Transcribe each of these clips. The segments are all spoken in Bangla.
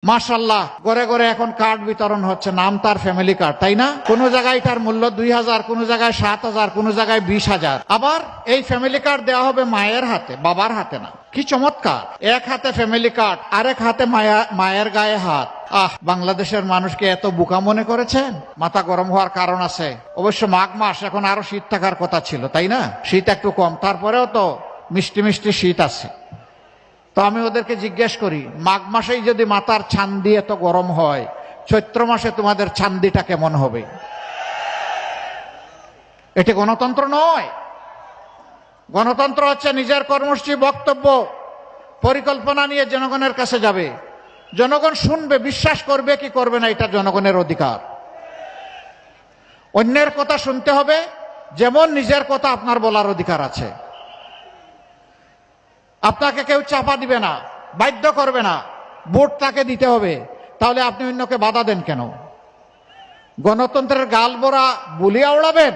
মাশাআল্লাহ, ঘরে ঘরে এখন কার্ড বিতরণ হচ্ছে, নাম তার ফ্যামিলি কার্ড, তাই না? কোন জায়গায় এটার মূল্য 2000, কোন জায়গায় 7000, কোন জায়গায় 20,000। আবার এই ফ্যামিলি কার্ড দেওয়া হবে মায়ের হাতে, বাবার হাতে না। কি চমৎকার! এক হাতে ফ্যামিলি কার্ড, আরেক হাতে মায়ের গায়ে হাত। বাংলাদেশের মানুষকে এত বোকা মনে করেছেন? মাথা গরম হওয়ার কারণ আছে। অবশ্য মাঘ মাস, এখন আরো শীত থাকার কথা ছিল, তাই না? শীত একটু কম, তারপরেও তো মিষ্টি মিষ্টি শীত আছে। তো আমি ওদেরকে জিজ্ঞেস করি, মাঘ মাসেই যদি মাথার ছান্দি এত গরম হয়, চৈত্র মাসে তোমাদের ছান্দিটা কেমন হবে? এটি গণতন্ত্র নয়। গণতন্ত্র হচ্ছে নিজের কর্মসূচি, বক্তব্য, পরিকল্পনা নিয়ে জনগণের কাছে যাবে। জনগণ শুনবে, বিশ্বাস করবে কি করবে না, এটা জনগণের অধিকার। অন্যের কথা শুনতে হবে, যেমন নিজের কথা আপনার বলার অধিকার আছে। আপনাকে কেউ চাপা দিবে না, বাধ্য করবে না, ভোট তাকে দিতে হবে। তাহলে আপনি অন্যকে বাধা দেন কেন? গণতন্ত্রের গালবোরা বুলিয়া উড়াবেন,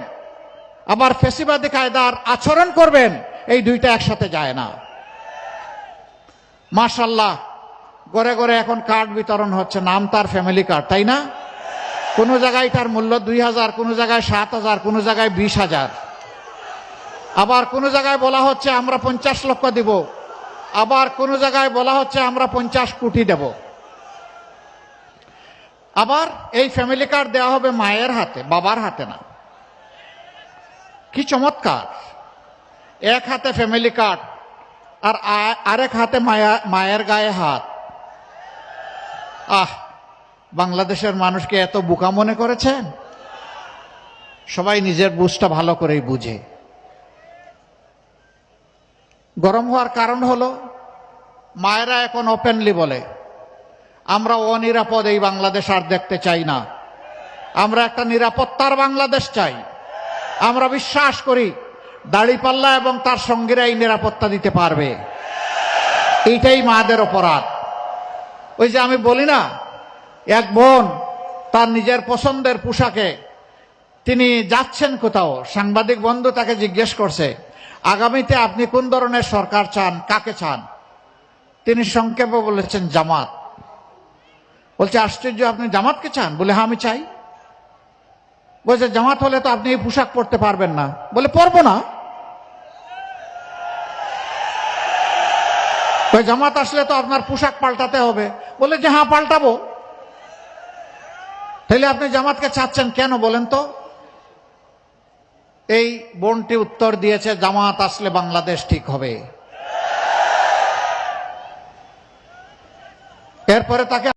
আবার ফেসিবাদী কায়দার আচরণ করবেন, এই দুইটা একসাথে যায় না। মাশাআল্লাহ, ঘরে ঘরে এখন কার্ড বিতরণ হচ্ছে, নাম তার ফ্যামিলি কার্ড, তাই না? কোন জায়গায় এটার মূল্য 2000, কোন জায়গায় 7000, কোন জায়গায় 20,000। আবার কোন জায়গায় বলা হচ্ছে আমরা 50 লক্ষ দিব, আবার কোন জায়গায় বলা হচ্ছে আমরা 50 কোটি দেব। আবার এই ফ্যামিলি কার্ড দেওয়া হবে মায়ের হাতে, বাবার হাতে না। কি চমৎকার! এক হাতে ফ্যামিলি কার্ড, আর আরেক হাতে মায়ের গায়ে হাত। বাংলাদেশের মানুষকে এত বোকা মনে করেছেন? সবাই নিজের বুঝটা ভালো করেই বুঝে। গরম হওয়ার কারণ হলো, মায়েরা এখন ওপেনলি বলে আমরা অনিরাপদ এই বাংলাদেশ আর দেখতে চাই না, আমরা একটা নিরাপত্তার বাংলাদেশ চাই। আমরা বিশ্বাস করি দাড়িপাল্লা এবং তার সঙ্গীরা এই নিরাপত্তা দিতে পারবে। এইটাই মাদের অপরাধ। ওই যে আমি বলি না, এক বোন তার নিজের পছন্দের পোশাকে তিনি যাচ্ছেন কোথাও, সাংবাদিক বন্ধু তাকে জিজ্ঞেস করছে আগামীতে আপনি কোন ধরনের সরকার চান, কাকে চান? তিনি সংক্ষেপে বলেছেন জামাত। বলছে আশ্চর্য, আপনি জামাতকে চান? বলে হ্যাঁ আমি চাই। বলছে জামাত হলে তো আপনি এই পোশাক পরতে পারবেন না। বলে পরবো না। জামাত আসলে তো আপনার পোশাক পাল্টাতে হবে। বলে যে হ্যাঁ পাল্টাবো। তাহলে আপনি জামাতকে চাচ্ছেন কেন বলেন তো? এই বোনটি উত্তর দিয়েছে, জামাত আসলে বাংলাদেশ ঠিক হবে। এরপরে তাকে